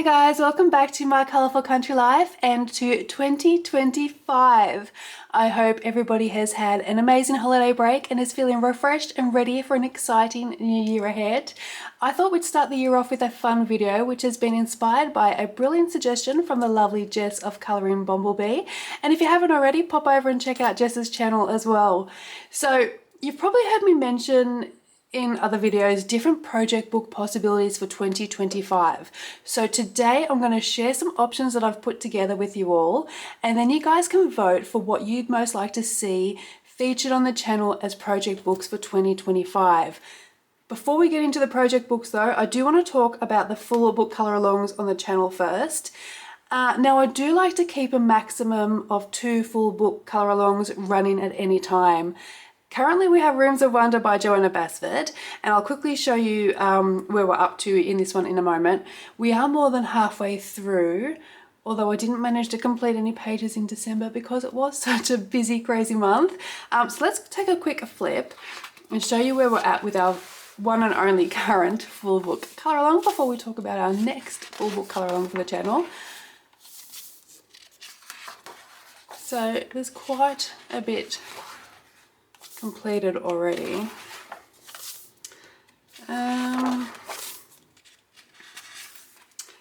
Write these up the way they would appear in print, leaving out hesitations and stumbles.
guys, welcome back to my colourful country life and to 2025. I hope everybody has had an amazing holiday break and is feeling refreshed and ready for an exciting new year ahead. I thought we'd start the year off with a fun video which has been inspired by a brilliant suggestion from the lovely Jess of Colouring Bumblebee. And if you haven't already, pop over and check out Jess's channel as well. So you've probably heard me mention in other videos different project book possibilities for 2025. So today I'm going to share some options that I've put together with you all, and then you guys can vote for what you'd most like to see featured on the channel as project books for 2025. Before we get into the project books though, I do want to talk about the full book colour alongs on the channel first. Now I do like to keep a maximum of 2 full book colour alongs running at any time. Currently we have Rooms of Wonder by Joanna Basford, and I'll quickly show you where we're up to in this one in a moment. We are more than halfway through, although I didn't manage to complete any pages in December because it was such a busy, crazy month. So let's take a quick flip and show you where we're at with our one and only current full book colour along before we talk about our next full book colour along for the channel. So there's quite a bit completed already.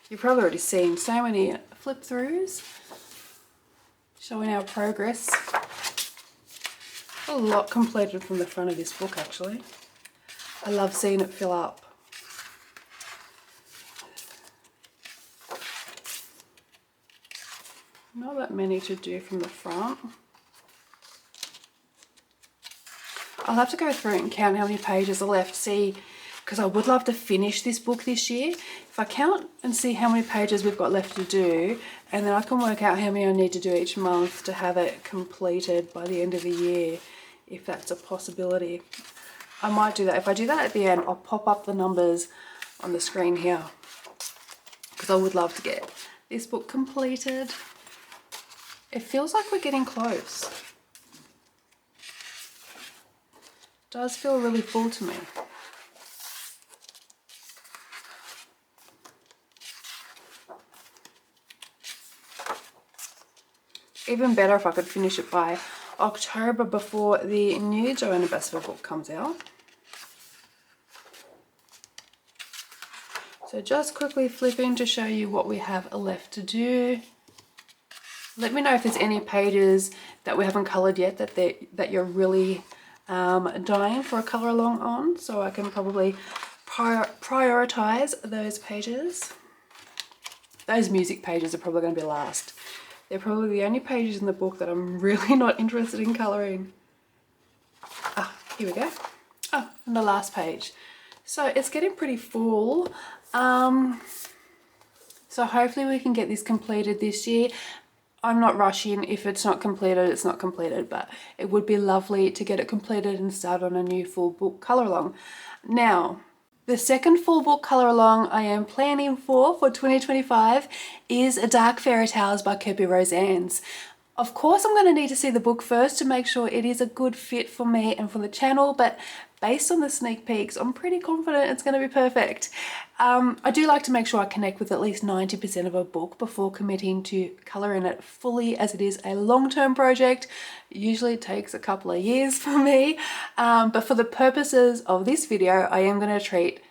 You've probably already seen so many flip throughs showing our progress. A lot completed from the front of this book actually. I love seeing it fill up. Not that many to do from the front. I'll have to go through and count how many pages are left, see, because I would love to finish this book this year. If I count and see how many pages we've got left to do, and then I can work out how many I need to do each month to have it completed by the end of the year, if that's a possibility. I might do that. If I do that at the end, I'll pop up the numbers on the screen here, because I would love to get this book completed. It feels like we're getting close. Does feel really full to me. Even better if I could finish it by October before the new Joanna Basford book comes out. So just quickly flipping to show you what we have left to do. Let me know if there's any pages that we haven't coloured yet that you're really dying for a colour along on, so I can probably prioritize those pages. Those music pages are probably going to be last. They're probably the only pages in the book that I'm really not interested in colouring. Ah, here we go. Oh, and the last page. So it's getting pretty full. So hopefully we can get this completed this year. I'm not rushing. If it's not completed, it's not completed, but it would be lovely to get it completed and start on a new full book colour along. Now, the second full book colour along I am planning for 2025 is Dark Fairy Tales by Kirby Roseanne's. Of course, I'm going to need to see the book first to make sure it is a good fit for me and for the channel, but based on the sneak peeks, I'm pretty confident it's going to be perfect. I do like to make sure I connect with at least 90% of a book before committing to colouring it fully, as it is a long-term project. Usually it takes a couple of years for me, but for the purposes of this video, I am going to treat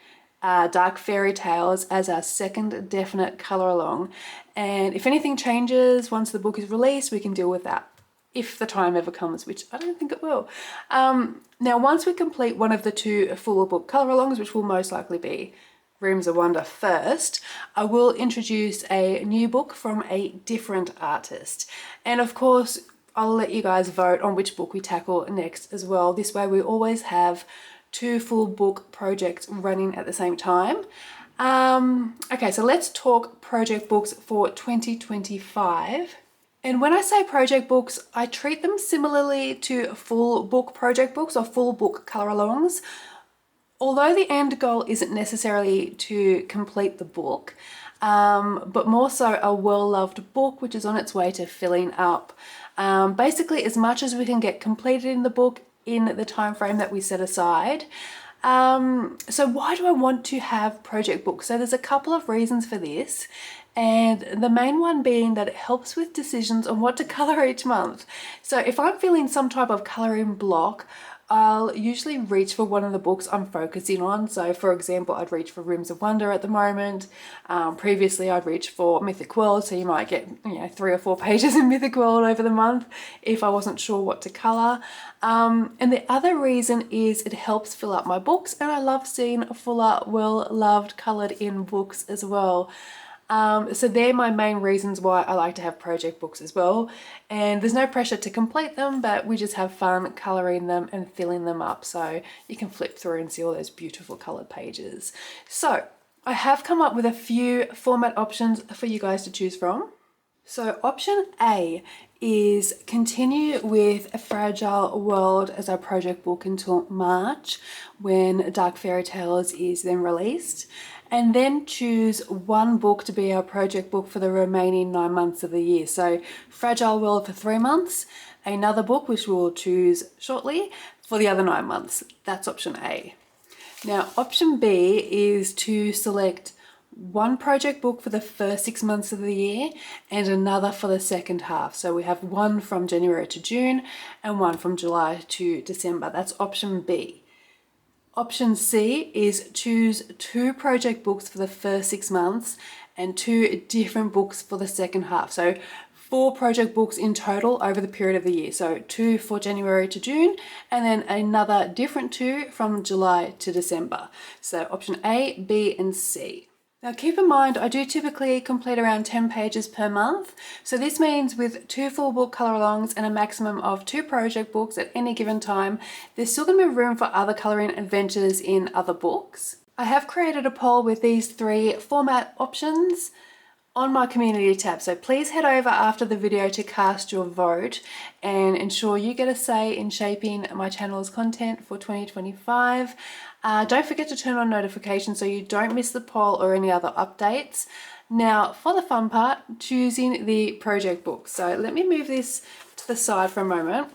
Dark Fairy Tales as our second definite colour along, and if anything changes once the book is released, we can deal with that if the time ever comes, which I don't think it will. Now once we complete one of the 2 full book colour alongs, which will most likely be Rooms of Wonder first, I will introduce a new book from a different artist, and of course I'll let you guys vote on which book we tackle next as well. This way we always have 2 full book projects running at the same time. Okay, so let's talk project books for 2025. And when I say project books, I treat them similarly to full book project books or full book colour alongs. Although the end goal isn't necessarily to complete the book, but more so a well-loved book which is on its way to filling up. Basically as much as we can get completed in the book in the time frame that we set aside. So why do I want to have project books? So there's a couple of reasons for this. And the main one being that it helps with decisions on what to colour each month. So if I'm feeling some type of colouring block, I'll usually reach for one of the books I'm focusing on. So for example, I'd reach for Rooms of Wonder at the moment. Previously I'd reach for Mythic World, so you might get 3 or 4 pages in Mythic World over the month if I wasn't sure what to colour. And the other reason is it helps fill up my books, and I love seeing fuller, well-loved coloured in books as well. So they're my main reasons why I like to have project books as well. And there's no pressure to complete them, but we just have fun colouring them and filling them up. So you can flip through and see all those beautiful coloured pages. So I have come up with a few format options for you guys to choose from. So option A is continue with A Fragile World as our project book until March, when Dark Fairy Tales is then released, and then choose one book to be our project book for the remaining 9 months of the year. So Fragile World for 3 months, another book which we'll choose shortly for the other 9 months. That's option A. Now option B is to select one project book for the first 6 months of the year and another for the second half. So we have one from January to June and one from July to December. That's option B. Option C is choose 2 project books for the first 6 months and 2 different books for the second half. So 4 project books in total over the period of the year. So 2 for January to June and then another different 2 from July to December. So option A, B and C. Now keep in mind, I do typically complete around 10 pages per month. So this means with 2 full book color-alongs and a maximum of 2 project books at any given time, there's still going to be room for other colouring adventures in other books. I have created a poll with these 3 format options on my community tab, so please head over after the video to cast your vote and ensure you get a say in shaping my channel's content for 2025. Don't forget to turn on notifications so you don't miss the poll or any other updates. Now for the fun part, choosing the project book. So let me move this to the side for a moment.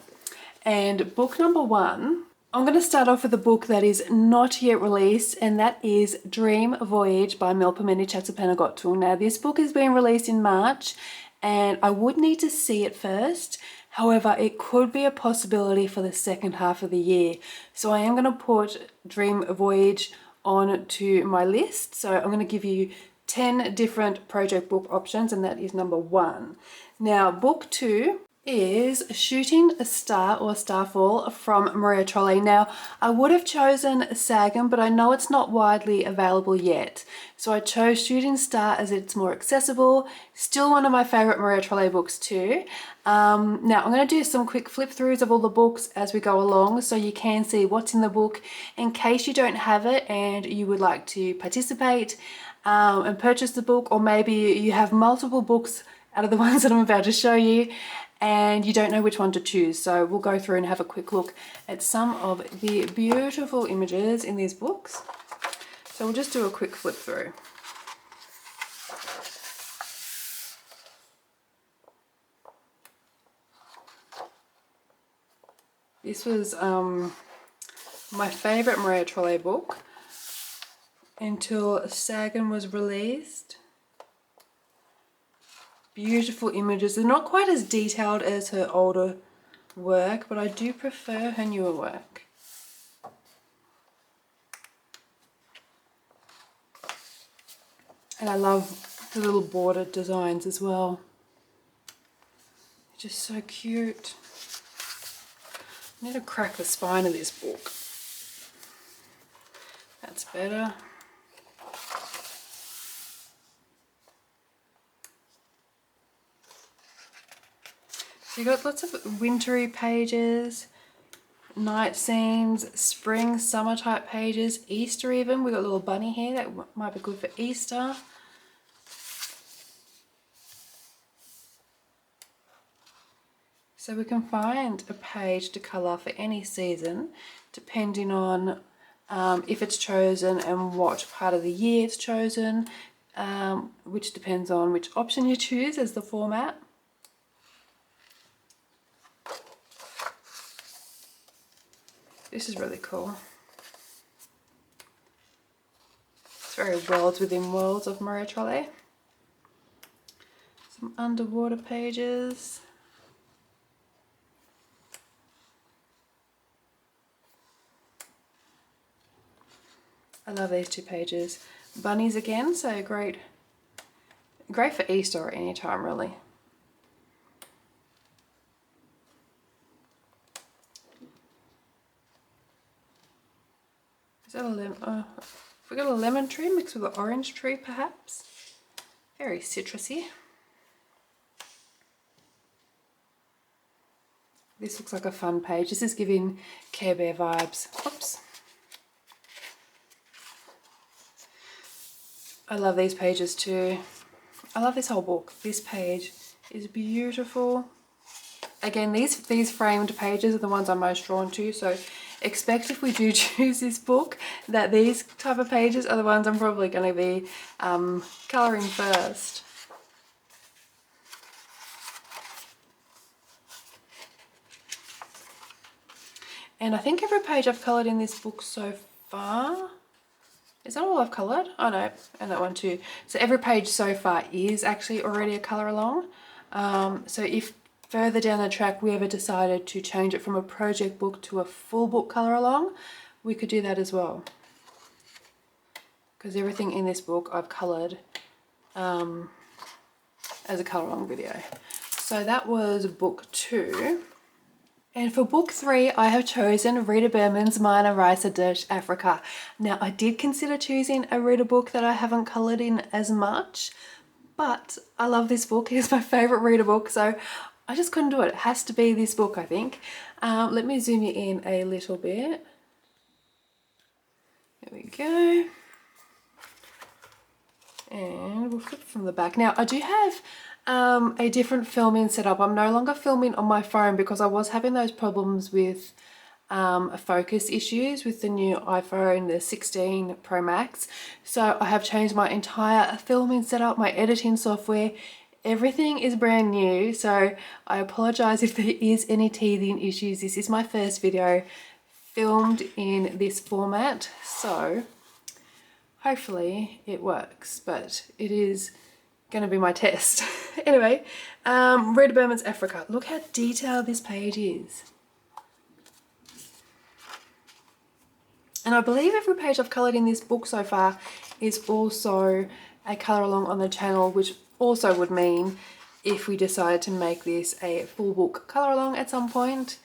And book number 1, I'm going to start off with a book that is not yet released, and that is Dream Voyage by Melpomene Chattopadopoulos. Now this book is being released in March and I would need to see it first. However, it could be a possibility for the second half of the year. So I am going to put Dream Voyage on to my list. So I'm going to give you 10 different project book options, and that is number 1. Now book 2 is Shooting a Star or Starfall from Maria Trolle. Now I would have chosen Sagan, but I know it's not widely available yet. So I chose Shooting Star as it's more accessible. Still one of my favorite Maria Trolle books too. Now I'm going to do some quick flip throughs of all the books as we go along so you can see what's in the book in case you don't have it and you would like to participate and purchase the book, or maybe you have multiple books out of the ones that I'm about to show you and you don't know which one to choose. So we'll go through and have a quick look at some of the beautiful images in these books. So we'll just do a quick flip through. This was my favourite Maria Trolle book until Sagan was released. Beautiful images. They're not quite as detailed as her older work, but I do prefer her newer work. And I love the little border designs as well. They're just so cute. I need to crack the spine of this book. That's better. So you've got lots of wintry pages, night scenes, spring, summer type pages, Easter even. We've got a little bunny here that might be good for Easter. So we can find a page to colour for any season, depending on if it's chosen and what part of the year it's chosen, which depends on which option you choose as the format. This is really cool. It's very worlds within worlds of Maria Trolle. underwater pages. I love these 2 pages. Bunnies again, so great for Easter or any time really. Is that a lemon? We got a lemon tree mixed with an orange tree perhaps. Very citrusy. This looks like a fun page. This is giving Care Bear vibes. Oops. I love these pages too. I love this whole book. This page is beautiful. Again, these framed pages are the ones I'm most drawn to, so expect if we do choose this book that these type of pages are the ones I'm probably going to be colouring first. And I think every page I've coloured in this book so far. Is that all I've coloured? Oh no, and that one too. So every page so far is actually already a colour along. So if further down the track we ever decided to change it from a project book to a full book colour along, we could do that as well. Because everything in this book I've coloured as a colour along video. So that was book 2. And for book 3, I have chosen Rita Berman's Meine Reise durch Afrika. Now, I did consider choosing a Rita book that I haven't coloured in as much, but I love this book. It is my favourite Rita book, so I just couldn't do it. It has to be this book, I think. Let me zoom you in a little bit. There we go. And we'll flip from the back. Now, I do have a different filming setup. I'm no longer filming on my phone because I was having those problems with focus issues with the new iPhone, the 16 Pro Max. So I have changed my entire filming setup, my editing software. Everything is brand new, so I apologize if there is any teething issues. This is my first video filmed in this format, so hopefully it works, but it is going to be my test. Anyway, Rita Berman's Africa. Look how detailed this page is. And I believe every page I've coloured in this book so far is also a colour along on the channel, which also would mean if we decide to make this a full book colour along at some point,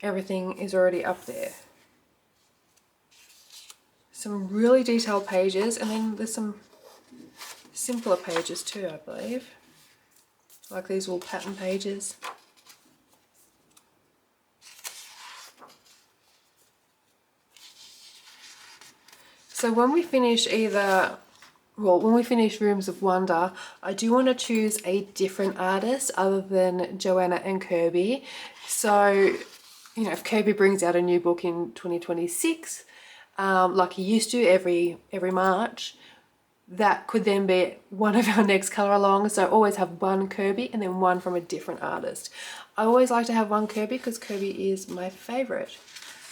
everything is already up there. Some really detailed pages, and then there's some simpler pages too, I believe. Like these little pattern pages. So when we finish when we finish Rooms of Wonder, I do want to choose a different artist other than Joanna and Kirby. So, you know, if Kirby brings out a new book in 2026, like he used to every March, that could then be one of our next colour alongs. So always have one Kirby and then one from a different artist. I always like to have one Kirby because Kirby is my favourite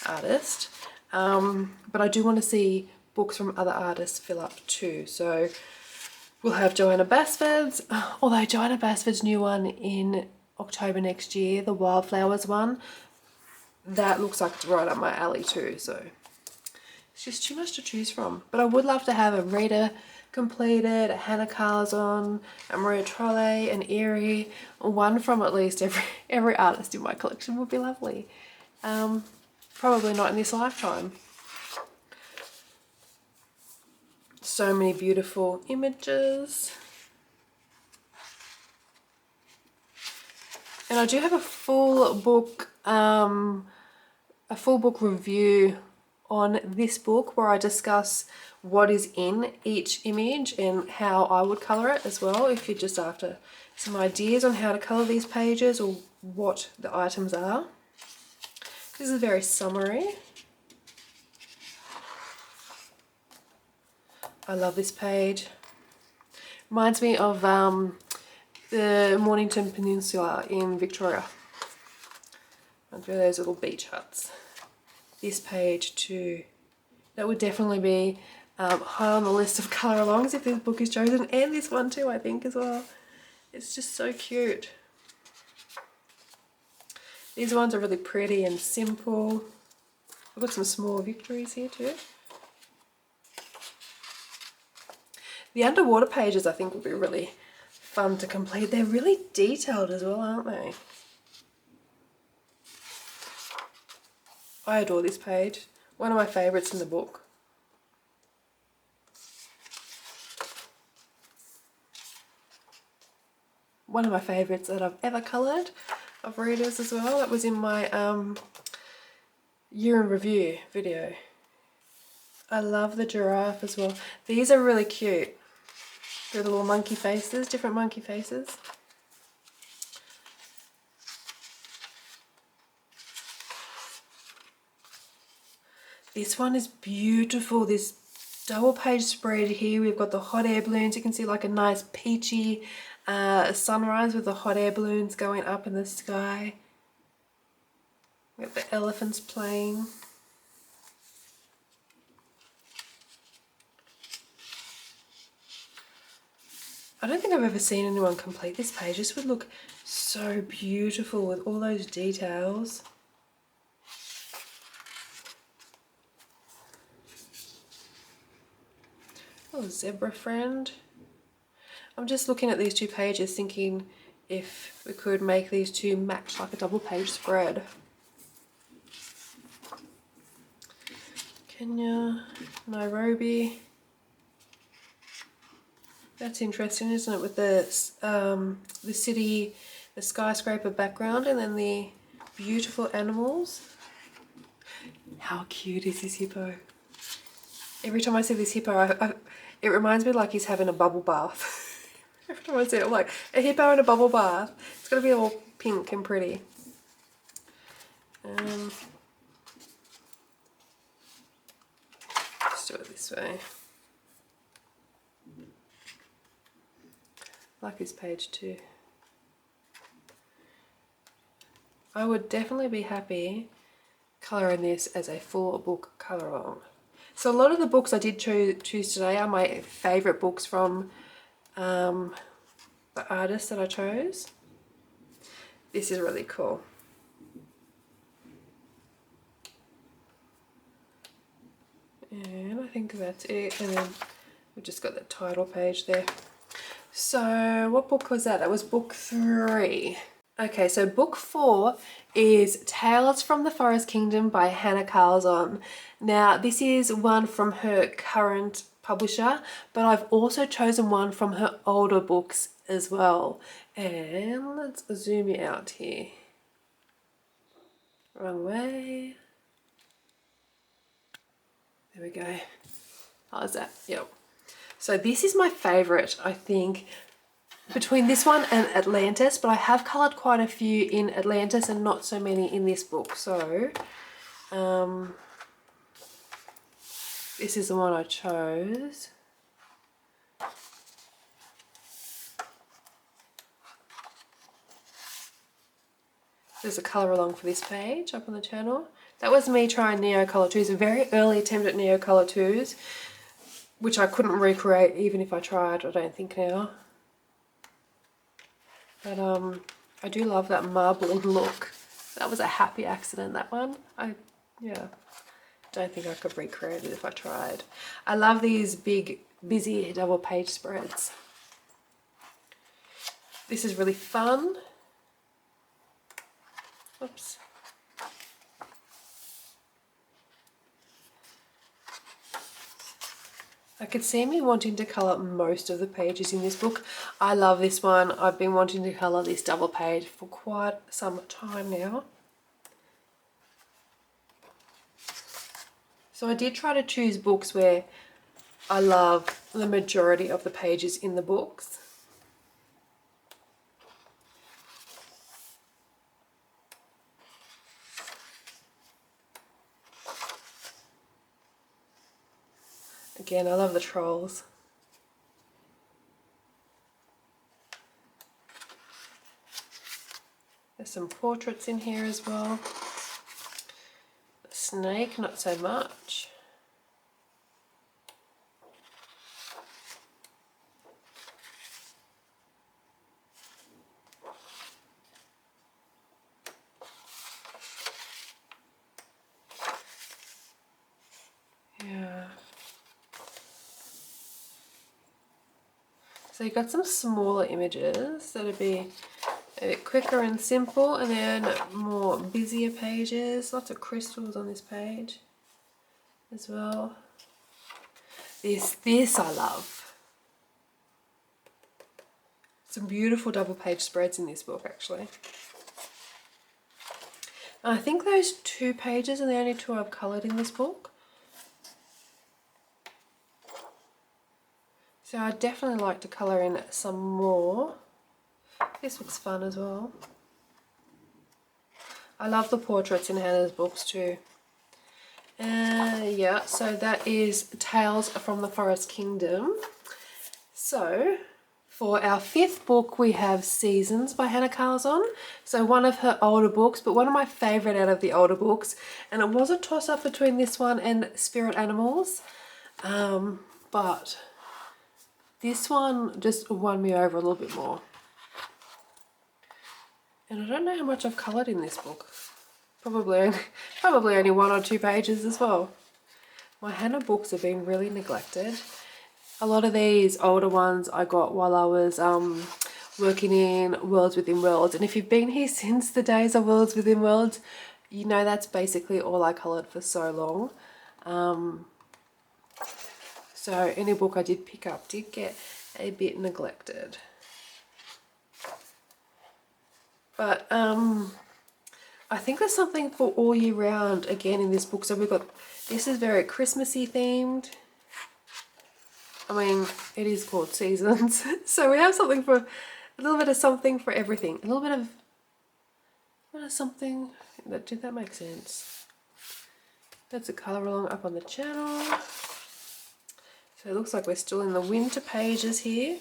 artist. But I do want to see books from other artists fill up too. So we'll have Joanna Basford's, although Joanna Basford's new one in October next year, the Wildflowers one, that looks like it's right up my alley too. So it's just too much to choose from. But I would love to have a Rita completed, a Hannah Carlson, a Maria Trolle, an Erie, one from at least every artist in my collection would be lovely. Probably not in this lifetime. So many beautiful images. And I do have a full book review on this book where I discuss what is in each image and how I would colour it as well, if you're just after some ideas on how to colour these pages or what the items are. This is very summary. I love this page. Reminds me of the Mornington Peninsula in Victoria. And those little beach huts. This page too. That would definitely be high on the list of colour alongs if this book is chosen, and this one too, I think, as well. It's just so cute. These ones are really pretty and simple. I've got some small victories here too. The underwater pages I think will be really fun to complete. They're really detailed as well, aren't they? I adore this page. One of my favourites in the book. One of my favourites that I've ever coloured of readers as well. That was in my year in review video. I love the giraffe as well. These are really cute. The little monkey faces, different monkey faces. This one is beautiful. This double page spread here. We've got the hot air balloons. You can see like a nice peachy sunrise with the hot air balloons going up in the sky. We have the elephants playing. I don't think I've ever seen anyone complete this page. This would look so beautiful with all those details. Oh, zebra friend. I'm just looking at these two pages thinking if we could make these two match like a double page spread. Kenya, Nairobi. That's interesting, isn't it? With the city, the skyscraper background, and then the beautiful animals. How cute is this hippo? Every time I see this hippo, it reminds me like he's having a bubble bath. Every time I see it, I'm like, a hippo in a bubble bath. It's gonna be all pink and pretty. Let's do it this way. I like this page too. I would definitely be happy colouring this as a full book colour along. So a lot of the books I did choose today are my favourite books from the artists that I chose. This is really cool. And I think that's it. And then we've just got the title page there. So what book was that? That was book 3. Okay, so book 4 is Tales from the Forest Kingdom by Hannah Carlzon. Now this is one from her current publisher, but I've also chosen one from her older books as well. And let's zoom you out here. Wrong way. There we go. How's that? Yep. So this is my favourite, I think, between this one and Atlantis, but I have coloured quite a few in Atlantis and not so many in this book. So this is the one I chose. There's a colour along for this page up on the channel. That was me trying Neo Colour 2s, a very early attempt at Neo Colour 2s, which I couldn't recreate even if I tried, I don't think now. But I do love that marbling look. That was a happy accident, that one. Yeah, don't think I could recreate it if I tried. I love these big, busy double page spreads. This is really fun. Oops. I could see me wanting to colour most of the pages in this book. I love this one. I've been wanting to colour this double page for quite some time now. So I did try to choose books where I love the majority of the pages in the books. Again, I love the trolls. There's some portraits in here as well. The snake, not so much. So you've got some smaller images that'll be a bit quicker and simple, and then more busier pages. Lots of crystals on this page as well. This I love. Some beautiful double page spreads in this book actually. I think those 2 pages are the only 2 I've coloured in this book. So I'd definitely like to colour in some more. This looks fun as well. I love the portraits in Hannah's books too. Yeah, so that is Tales from the Forest Kingdom. So for our 5th book we have Seasons by Hannah Carlson. So one of her older books, but one of my favourite out of the older books. And it was a toss up between this one and Spirit Animals. But this one just won me over a little bit more. And I don't know how much I've coloured in this book. Probably only 1 or 2 pages as well. My Hannah books have been really neglected. A lot of these older ones I got while I was working in Worlds Within Worlds. And if you've been here since the days of Worlds Within Worlds, you know that's basically all I coloured for so long. So any book I did pick up did get a bit neglected. But I think there's something for all year round again in this book. So we've got, this is very Christmassy themed. I mean, it is called Seasons. So we have something for, a little bit of something for everything. A little bit of something. Did that make sense? That's a colour along up on the channel. So it looks like we're still in the winter pages here.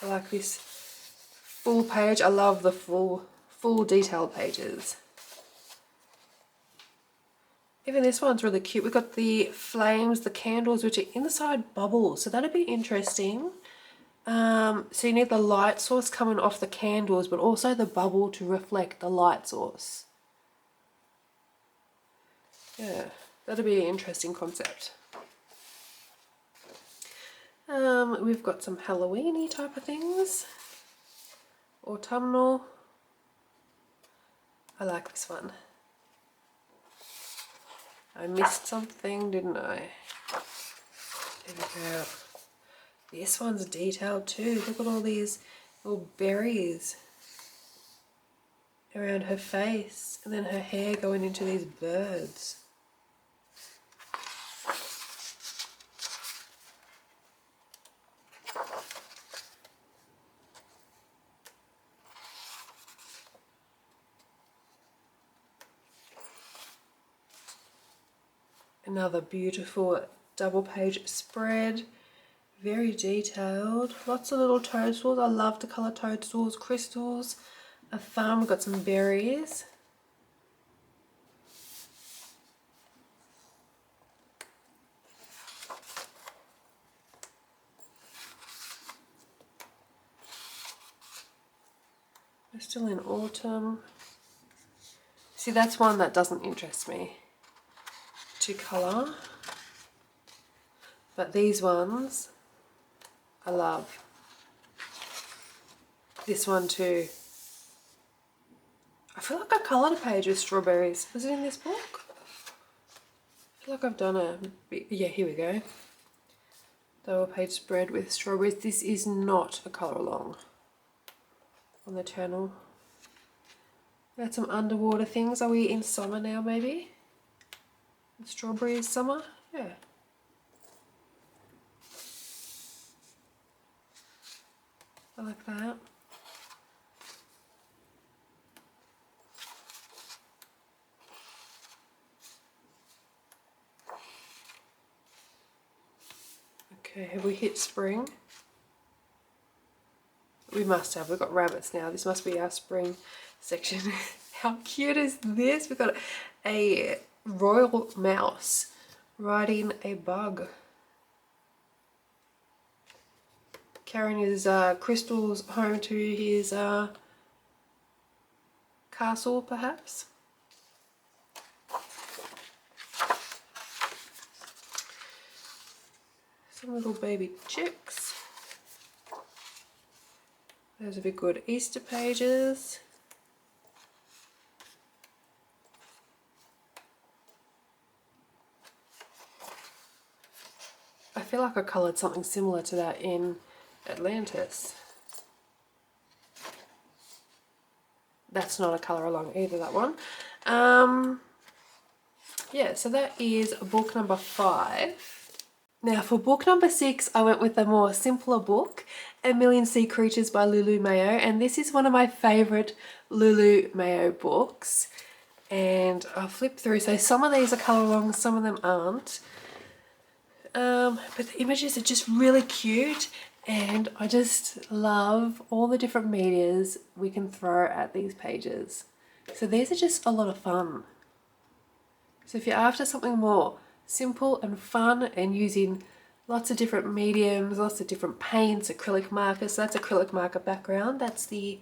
I like this full page. I love the full detailed pages. Even this one's really cute. We've got the flames, the candles, which are inside bubbles. So that'd be interesting. So you need the light source coming off the candles, but also the bubble to reflect the light source. Yeah, that'd be an interesting concept. We've got some Halloween-y type of things. Autumnal. I like this one. I missed something, didn't I? There we go. This one's detailed too. Look at all these little berries around her face, and then her hair going into these birds. Another beautiful double page spread, very detailed, lots of little toadstools. I love to colour toadstools, crystals, a thumb, got some berries. We're still in autumn. See, that's one that doesn't interest me to colour, but these ones I love. This one too. I feel like I coloured a page with strawberries. Was it in this book? I feel like I've done a bit, yeah, here we go. Double page spread with strawberries. This is not a colour along on the channel. Got some underwater things. Are we in summer now maybe? Strawberries summer? Yeah. I like that. Okay, have we hit spring? We must have. We've got rabbits now. This must be our spring section. How cute is this? We've got a royal mouse riding a bug, carrying his crystals home to his castle, perhaps. little baby chicks. Those would be good Easter pages. I feel like I coloured something similar to that in Atlantis. That's not a colour along either, that one. Yeah, so that is book number 5. Now for book number 6, I went with a more simpler book, A Million Sea Creatures by Lulu Mayo, and this is one of my favourite Lulu Mayo books. And I'll flip through, so some of these are colour alongs, some of them aren't. But the images are just really cute, and I just love all the different medias we can throw at these pages. So these are just a lot of fun. So if you're after something more simple and fun and using lots of different mediums, lots of different paints, acrylic markers, so that's acrylic marker background, that's the,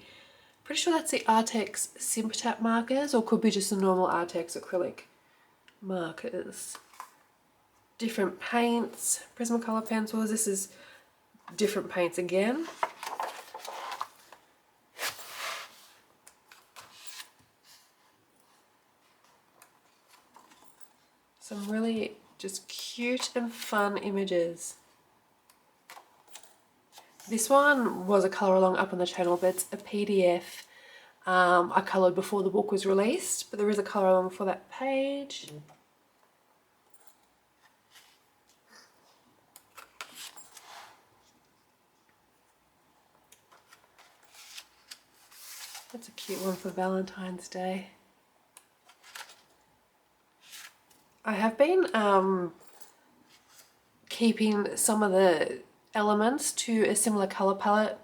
pretty sure that's the Artex Simptap markers, or could be just the normal Artex acrylic markers. Different paints, Prismacolor pencils, this is different paints again. Some really just cute and fun images. This one was a colour along up on the channel, but it's a PDF I coloured before the book was released, but there is a colour along for that page. That's a cute one for Valentine's Day. I have been keeping some of the elements to a similar colour palette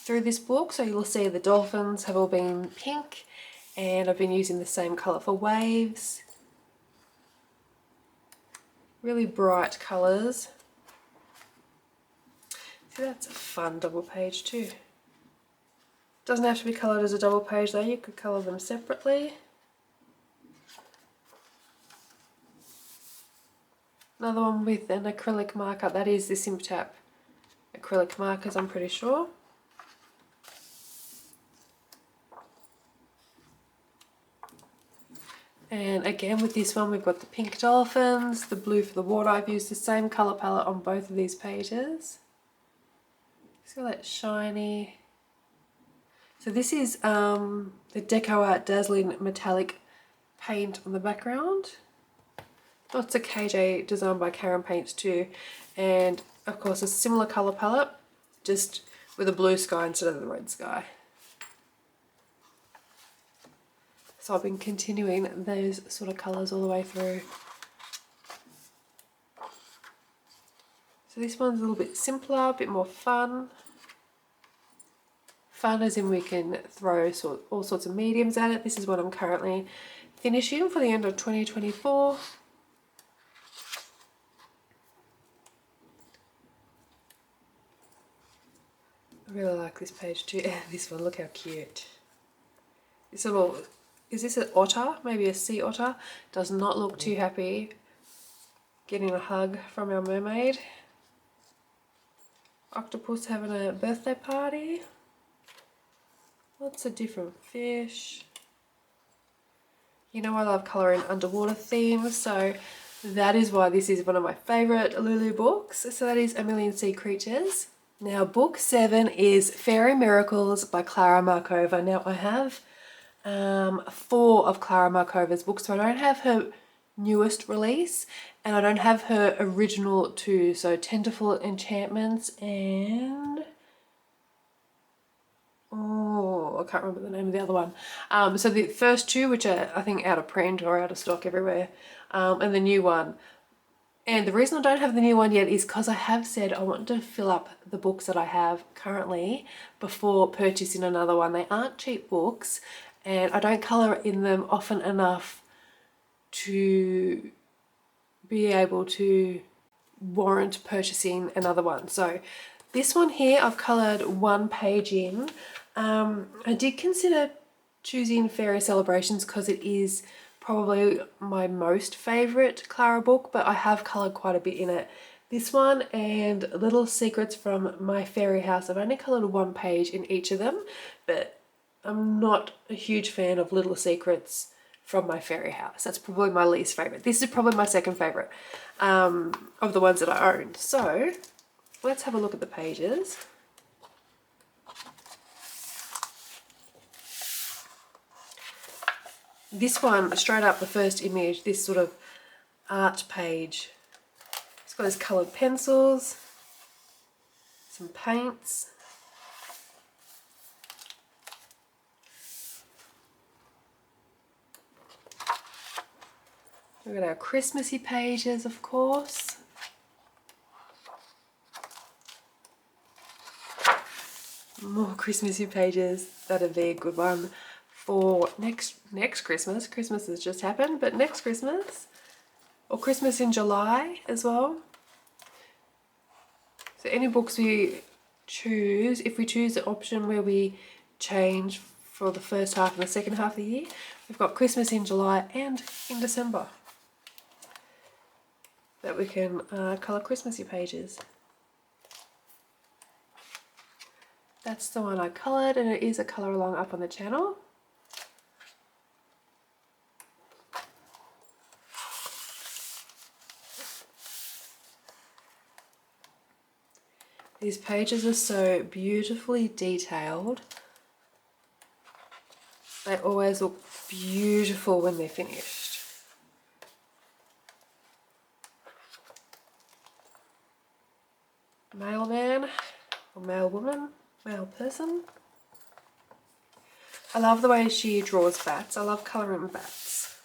through this book. So you'll see the dolphins have all been pink, and I've been using the same colour for waves. Really bright colours. So that's a fun double page too. Doesn't have to be coloured as a double page though, you could colour them separately. Another one with an acrylic marker, that is the Simptap acrylic markers, I'm pretty sure. And again with this one we've got the pink dolphins, the blue for the water. I've used the same colour palette on both of these pages. See that shiny. So this is the Deco Art Dazzling Metallic paint on the background. Lots of KJ designed by Karen Paints too. And of course a similar colour palette, just with a blue sky instead of the red sky. So I've been continuing those sort of colours all the way through. So this one's a little bit simpler, a bit more fun. Fun as in we can throw all sorts of mediums at it. This is what I'm currently finishing for the end of 2024. I really like this page too. This one, look how cute. This little, is this an otter? Maybe a sea otter? Does not look too happy getting a hug from our mermaid. Octopus having a birthday party. Lots of different fish. You know I love colouring underwater themes, so that is why this is one of my favourite Lulu books. So that is A Million Sea Creatures. Now book 7 is Fairy Miracles by Clara Markova. Now I have 4 of Clara Markova's books, so I don't have her newest release and I don't have her original 2, so Tenderful Enchantments and oh, I can't remember the name of the other one. So the first 2, which are I think out of print or out of stock everywhere, and the new one. And the reason I don't have the new one yet is because I have said I want to fill up the books that I have currently before purchasing another one. They aren't cheap books and I don't colour in them often enough to be able to warrant purchasing another one. So this one here I've coloured 1 page in. I did consider choosing Fairy Celebrations because it is probably my most favourite Clara book, but I have coloured quite a bit in it. This one and Little Secrets from My Fairy House. I've only coloured one page in each of them, but I'm not a huge fan of Little Secrets from My Fairy House. That's probably my least favourite. This is probably my second favourite of the ones that I own. So let's have a look at the pages. This one, straight up the first image, this sort of art page. It's got his coloured pencils, some paints. We've got our Christmassy pages, of course. More Christmassy pages. That'd be a good one for next Christmas. Christmas has just happened, but next Christmas, or Christmas in July as well. So any books we choose, if we choose the option where we change for the first half and the second half of the year, we've got Christmas in July and in December that we can colour Christmassy pages. That's the one I coloured, and it is a colour along up on the channel. These pages are so beautifully detailed. They always look beautiful when they're finished. Mailman or mail woman, male person. I love the way she draws bats. I love colouring bats.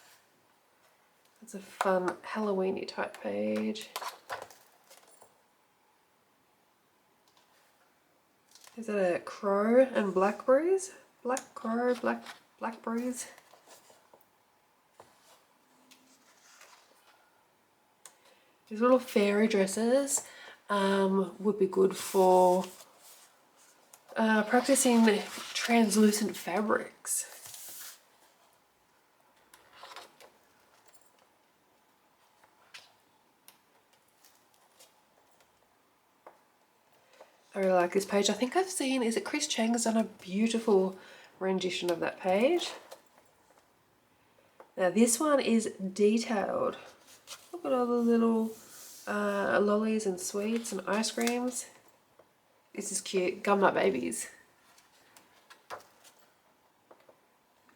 It's a fun Halloween-y type page. Is that a crow and blackberries? Black crow, blackberries. These little fairy dresses would be good for practicing translucent fabrics. I really like this page. I think I've seen, is it Chris Chang has done a beautiful rendition of that page. Now this one is detailed. Look at all the little lollies and sweets and ice creams. This is cute. Gum Nut Babies.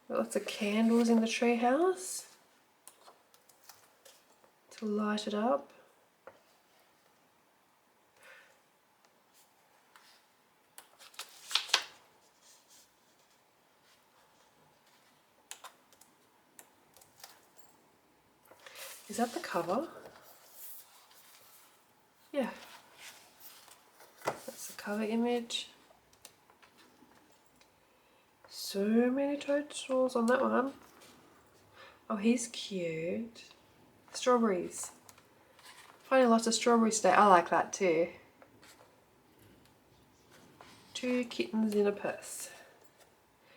Got lots of candles in the treehouse to light it up. Is that the cover? Yeah. That's the cover image. So many toadstools on that one. Oh, he's cute. Strawberries. Finding lots of strawberries today. I like that too. 2 kittens in a purse.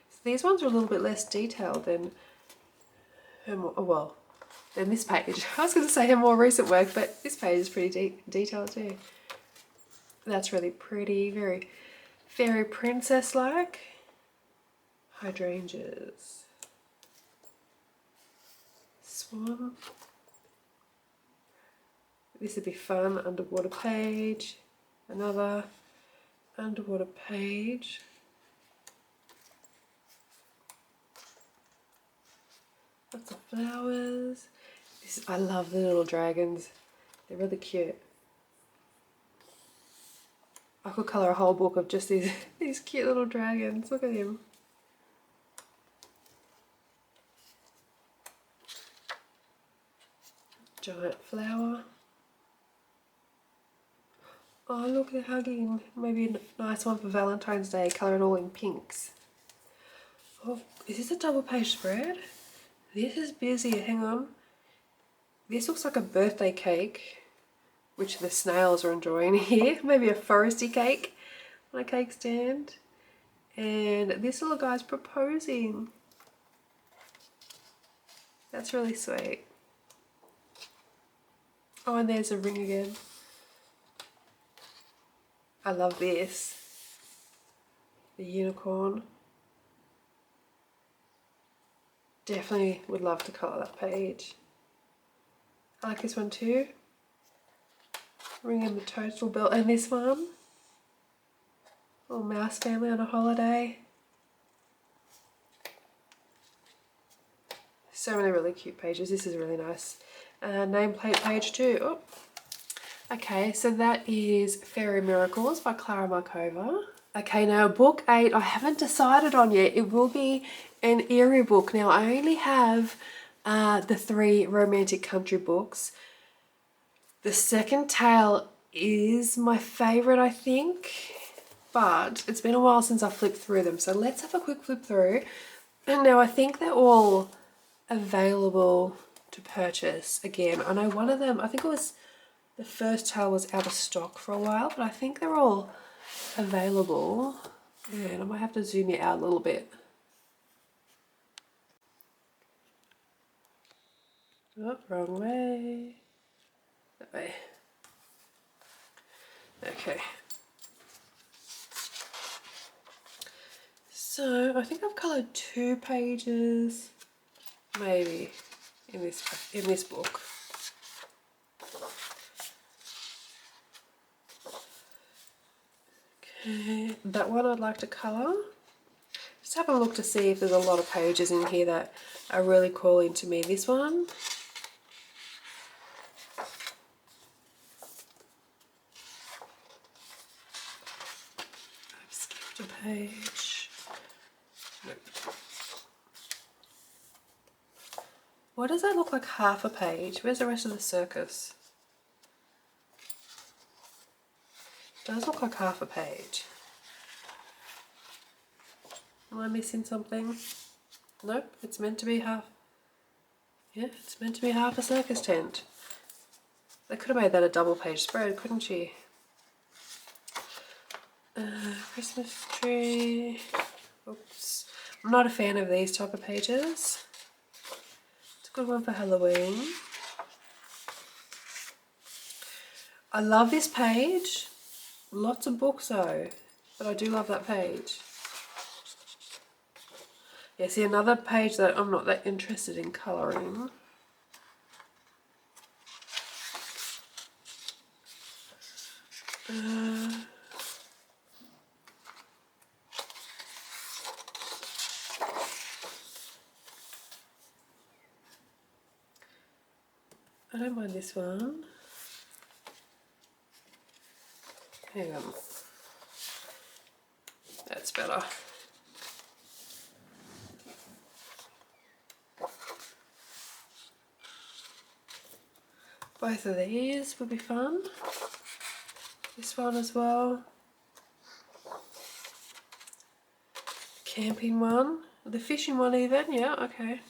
So these ones are a little bit less detailed than than this page. I was going to say her more recent work, but this page is pretty detailed too. That's really pretty, very fairy princess-like. Hydrangeas. Swan. This would be fun. Underwater page. Another underwater page. Lots of flowers. I love the little dragons. They're really cute. I could colour a whole book of just these cute little dragons. Look at him. Giant flower. Oh look, they're hugging. Maybe a nice one for Valentine's Day. Colour it all in pinks. Oh, is this a double page spread? This is busy. Hang on. This looks like a birthday cake, which the snails are enjoying here. Maybe a foresty cake on a cake stand. And this little guy's proposing. That's really sweet. Oh, and there's a ring again. I love this. The unicorn. Definitely would love to colour that page. I like this one too. Ringing the toadstool bell. And this one. Little mouse family on a holiday. So many really cute pages. This is really nice. Nameplate page too. Oh. Okay, so that is Fairy Miracles by Clara Markova. Okay, now book 8 I haven't decided on yet. It will be an eerie book. Now I only have the 3 romantic country books. The second tale is my favourite, I think, but it's been a while since I flipped through them. So let's have a quick flip through. And now I think they're all available to purchase again. I know one of them, I think it was the first tale was out of stock for a while, but I think they're all available. And I might have to zoom it out a little bit. Oh, wrong way. That way. Okay. So I think I've coloured 2 pages, maybe, in this book. Okay, that one I'd like to colour. Just have a look to see if there's a lot of pages in here that are really calling to me. This one. I've skipped a page. Nope. Why does that look like half a page? Where's the rest of the circus? It does look like half a page. Am I missing something? Nope, it's meant to be half. Yeah, it's meant to be half a circus tent. They could have made that a double page spread, couldn't she? Christmas tree. Oops. I'm not a fan of these type of pages. It's a good one for Halloween. I love this page. Lots of books though, but I do love that page. Yeah, see another page that I'm not that interested in colouring. I don't mind this one. Hang on. That's better. Both of these would be fun. This one as well. Camping one. The fishing one even, yeah, okay.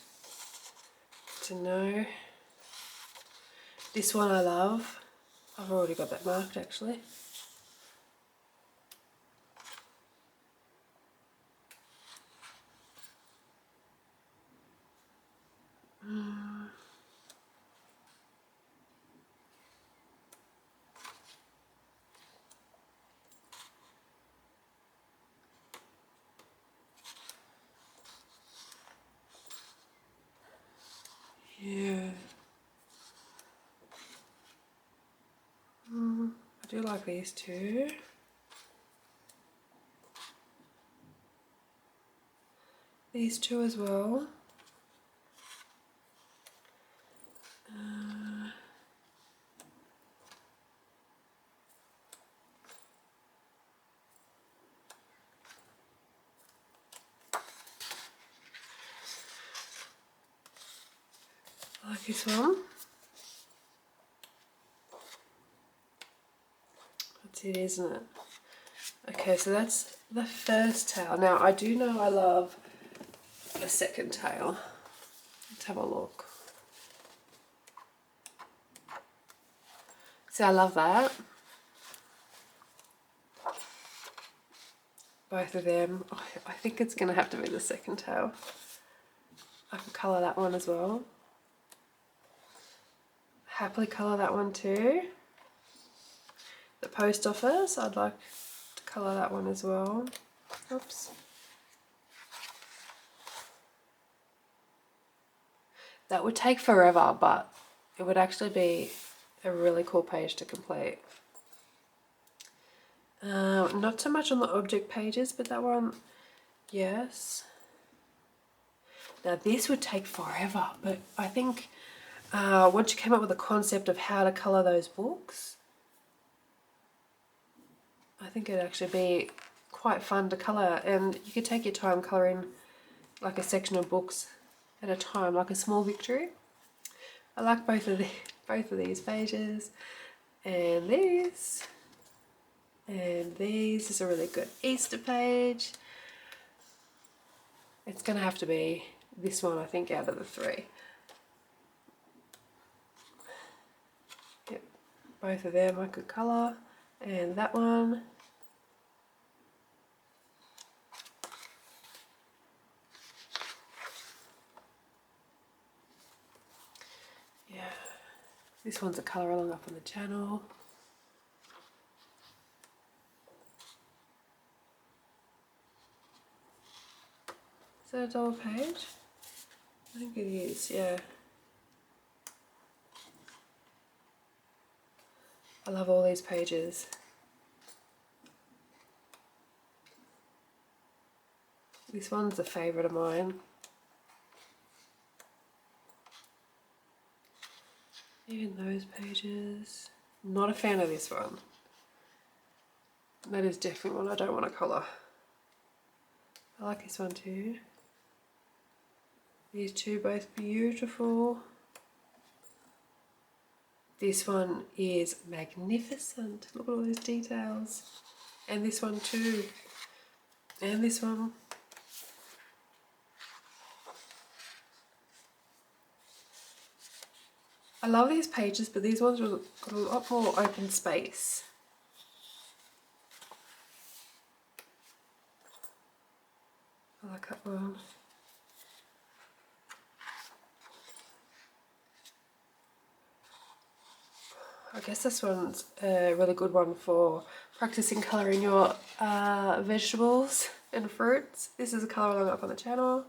Good to know. This one I love. I've already got that marked actually. Yeah. I do like these two. These two as well. I like this one. That's it, isn't it? Okay, so that's the first tail. Now, I do know I love the second tail. Let's have a look. See, I love that. Both of them. Oh, I think it's going to have to be the second tail. I can colour that one as well. Happily colour that one too. The post office. I'd like to colour that one as well. Oops. That would take forever, but it would actually be a really cool page to complete. Not so much on the object pages, but that one, yes. Now this would take forever, but I think once you came up with a concept of how to colour those books, I think it'd actually be quite fun to colour, and you could take your time colouring like a section of books at a time, like a small victory. I like both of these pages, and these. And these is a really good Easter page. It's going to have to be this one, I think, out of the three. Yep, both of them I could colour. And that one. Yeah, this one's a colour along up on the channel. Is that a double page? I think it is, yeah. I love all these pages. This one's a favourite of mine. Even those pages. Not a fan of this one. That is definitely one I don't want to colour. I like this one too. These two both beautiful. This one is magnificent. Look at all these details. And this one too. And this one. I love these pages, but these ones have got a lot more open space. I like that one. I guess this one's a really good one for practicing colouring your vegetables and fruits. This is a colour along up on the channel.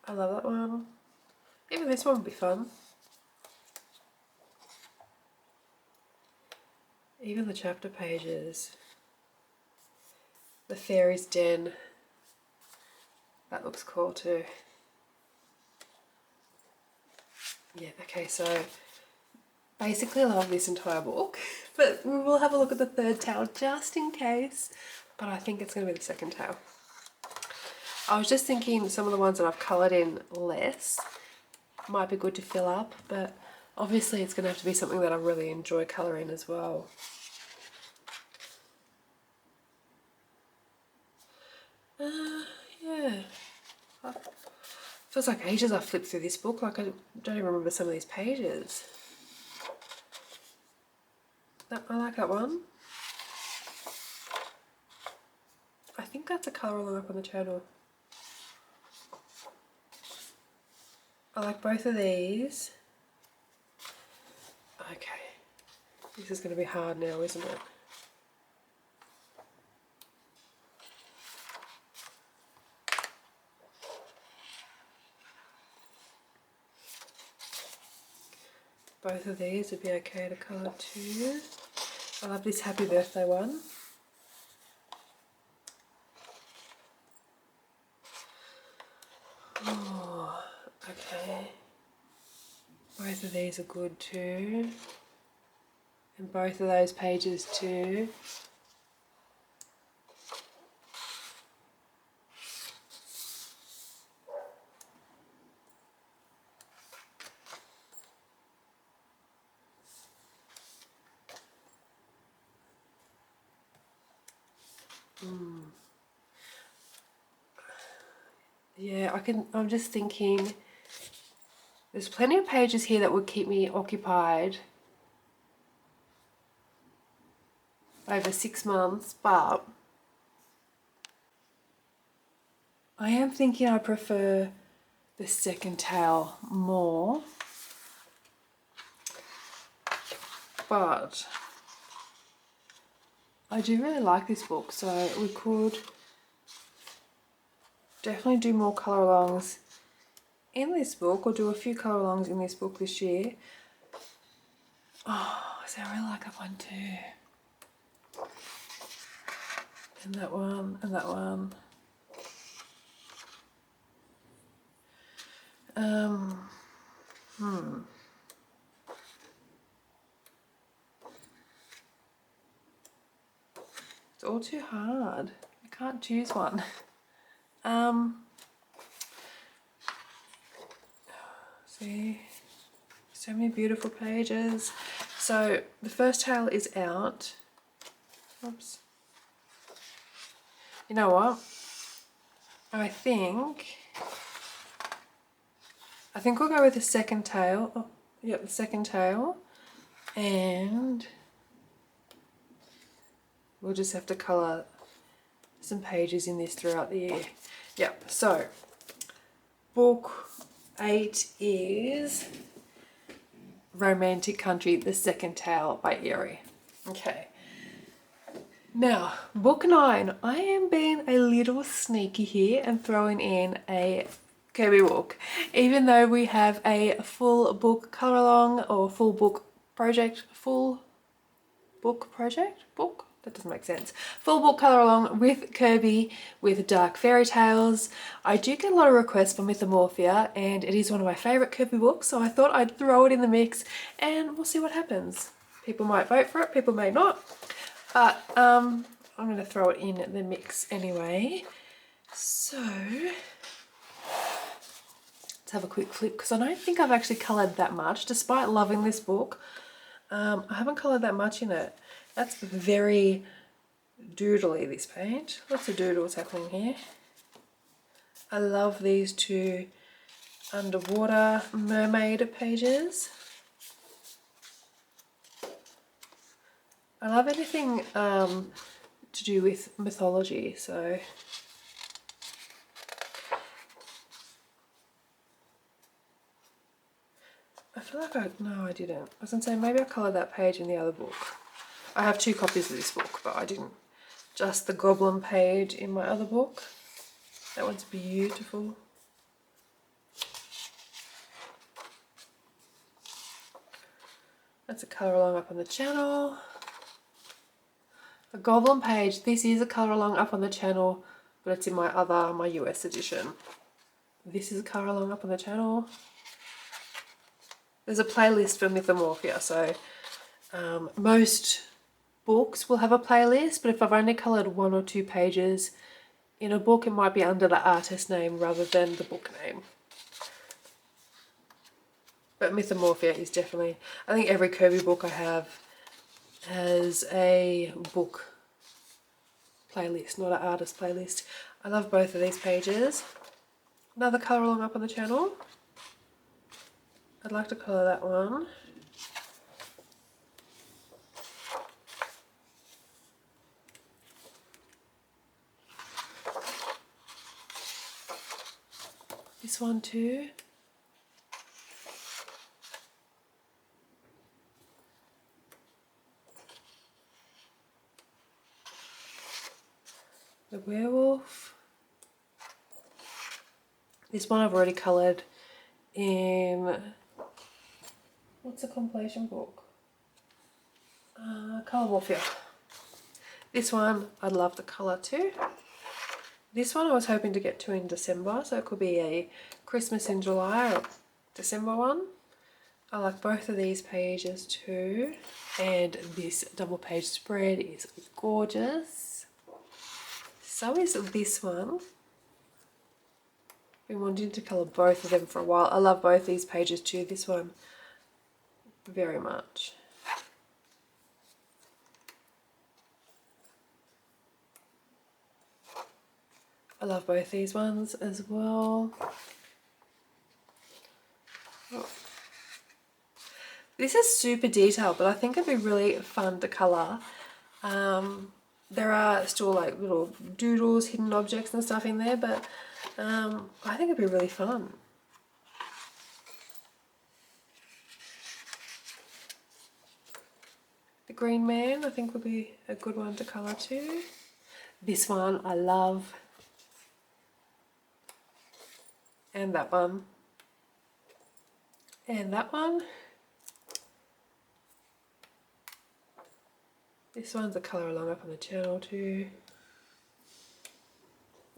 I love that one. Even this one would be fun. Even the chapter pages. The Fairy's Den. That looks cool too. Yeah, okay, so basically I love this entire book, but we will have a look at the third tale just in case, but I think it's going to be the second tale. I was just thinking some of the ones that I've coloured in less might be good to fill up, but obviously it's going to have to be something that I really enjoy colouring as well. Yeah. Feels like ages I've flipped through this book, like I don't even remember some of these pages. I like that one. I think that's a colour along up on the channel. I like both of these. Okay. This is going to be hard now, isn't it? Both of these would be okay to colour too. I love this happy birthday one. Oh, okay. Both of these are good too. And both of those pages too. Yeah, I'm just thinking, there's plenty of pages here that would keep me occupied over 6 months, but I am thinking I prefer the second tale more. but I do really like this book, so we could definitely do more colour-alongs in this book, or do a few colour-alongs in this book this year. Oh, so I really like that one too. And that one, and that one. It's all too hard. I can't choose one. See, so many beautiful pages. So the first tale is out. Oops. You know what? I think we'll go with the second tale. Oh, yep, the second tale. And we'll just have to colour some pages in this throughout the year. Yep, so book 8 is Romantic Country, the second tale by Erie. Okay. Now, book 9, I am being a little sneaky here and throwing in a Kirby book. Even though we have a full book colour along or full book project, that doesn't make sense. Full book colour along with Kirby with Dark Fairy Tales. I do get a lot of requests for Mythomorphia, and it is one of my favourite Kirby books, so I thought I'd throw it in the mix and we'll see what happens. People might vote for it, people may not, but I'm going to throw it in the mix anyway. So let's have a quick flip, because I don't think I've actually coloured that much, despite loving this book. I haven't coloured that much in it. That's very doodly, this page. Lots of doodles happening here. I love these two underwater mermaid pages. I love anything to do with mythology, so I feel like no, I didn't. I was gonna say maybe I coloured that page in the other book. I have 2 copies of this book, but I didn't. Just the goblin page in my other book. That one's beautiful. That's a colour along up on the channel. A goblin page. This is a colour along up on the channel, but it's in my US edition. This is a colour along up on the channel. There's a playlist for Mythomorphia, so most books will have a playlist, but if I've only coloured 1 or 2 pages in a book, it might be under the artist name rather than the book name. But Mythomorphia is definitely, I think every Kirby book I have has a book playlist, not an artist playlist. I love both of these pages. Another colour along up on the channel. I'd like to colour that one. This one too. The werewolf. This one I've already coloured in, what's the compilation book? Colormorphia. This one I'd love to colour too. This one I was hoping to get to in December, so it could be a Christmas in July or December one. I like both of these pages too, and this double page spread is gorgeous. So is this one. Been wanting to colour both of them for a while. I love both these pages too, this one very much. I love both these ones as well. Oh. This is super detailed, but I think it'd be really fun to colour. There are still like little doodles, hidden objects and stuff in there, but I think it'd be really fun. Green Man I think would be a good one to colour too. This one I love. And that one. And that one. This one's a colour along up on the channel too.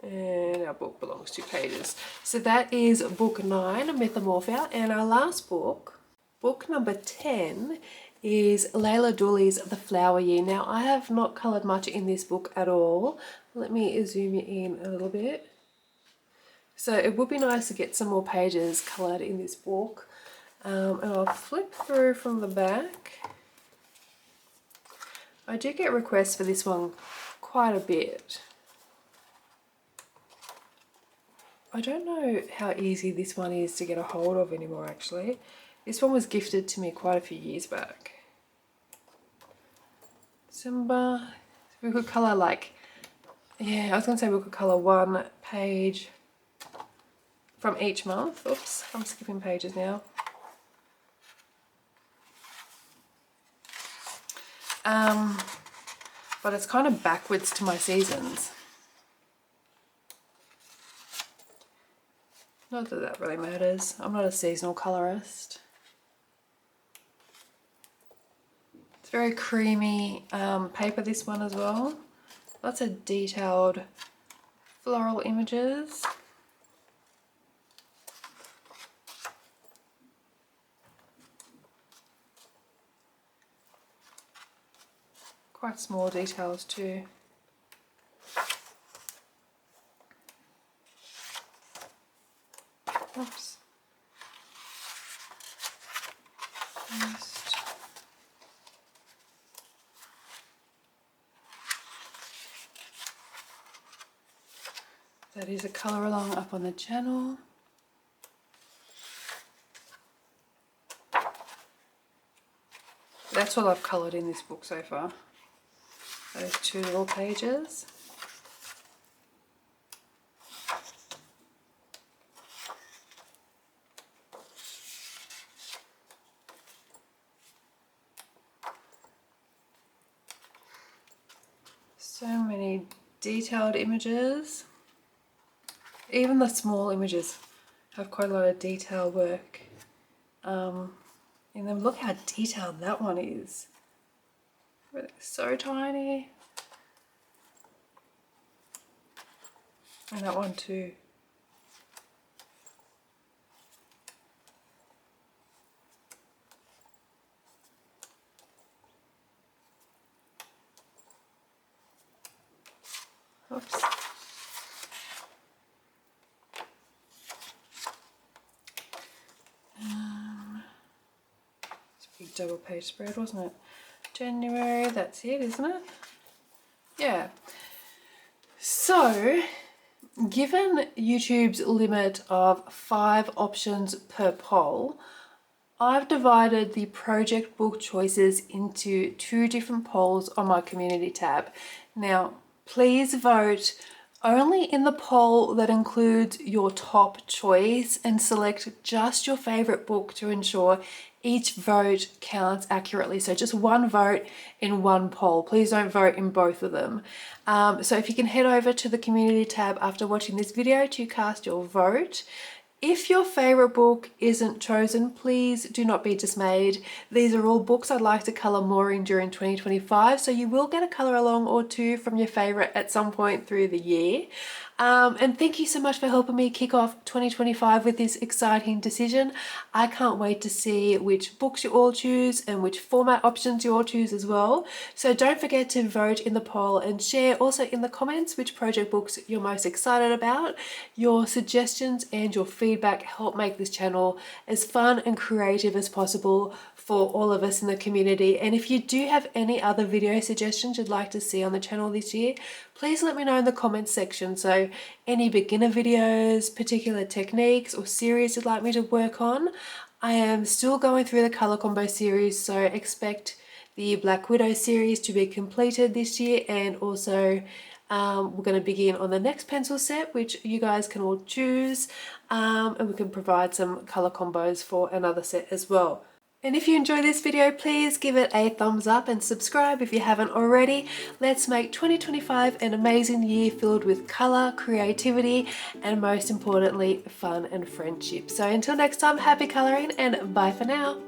And our book belongs 2 pages. So that is book 9, Mythomorphia. And our last book, book number 10, is Layla Dooley's The Flower Year. Now I have not coloured much in this book at all. Let me zoom you in a little bit. So it would be nice to get some more pages coloured in this book. And I'll flip through from the back. I do get requests for this one quite a bit. I don't know how easy this one is to get a hold of anymore actually. This one was gifted to me quite a few years back. December, we could colour like, yeah, I was going to say we could colour 1 page from each month. Oops, I'm skipping pages now. But it's kind of backwards to my seasons. Not that that really matters. I'm not a seasonal colorist. It's very creamy paper, this one as well. Lots of detailed floral images. Quite small details too. Oops. That is a colour along up on the channel. That's all I've coloured in this book so far. Those 2 little pages. So many detailed images. Even the small images have quite a lot of detail work in them. Look how detailed that one is. Really so tiny. And that one too. Oops. It's a big double page spread, wasn't it? January, that's it, isn't it? Yeah. So, given YouTube's limit of 5 options per poll, I've divided the project book choices into 2 different polls on my community tab. Now, please vote only in the poll that includes your top choice and select just your favorite book to ensure each vote counts accurately. So just 1 vote in 1 poll. Please don't vote in both of them. So if you can head over to the community tab after watching this video to cast your vote. If your favorite book isn't chosen, please do not be dismayed. These are all books I'd like to colour more in during 2025, so you will get a colour along or 2 from your favorite at some point through the year. And thank you so much for helping me kick off 2025 with this exciting decision. I can't wait to see which books you all choose and which format options you all choose as well. So don't forget to vote in the poll and share also in the comments which project books you're most excited about. Your suggestions and your feedback help make this channel as fun and creative as possible for all of us in the community. And if you do have any other video suggestions you'd like to see on the channel this year, please let me know in the comments section. So any beginner videos, particular techniques or series you'd like me to work on. I am still going through the colour combo series, so expect the Black Widow series to be completed this year, and also we're going to begin on the next pencil set, which you guys can all choose, and we can provide some colour combos for another set as well. And if you enjoy this video, please give it a thumbs up and subscribe if you haven't already. Let's make 2025 an amazing year filled with colour, creativity, and most importantly, fun and friendship. So until next time, happy colouring and bye for now.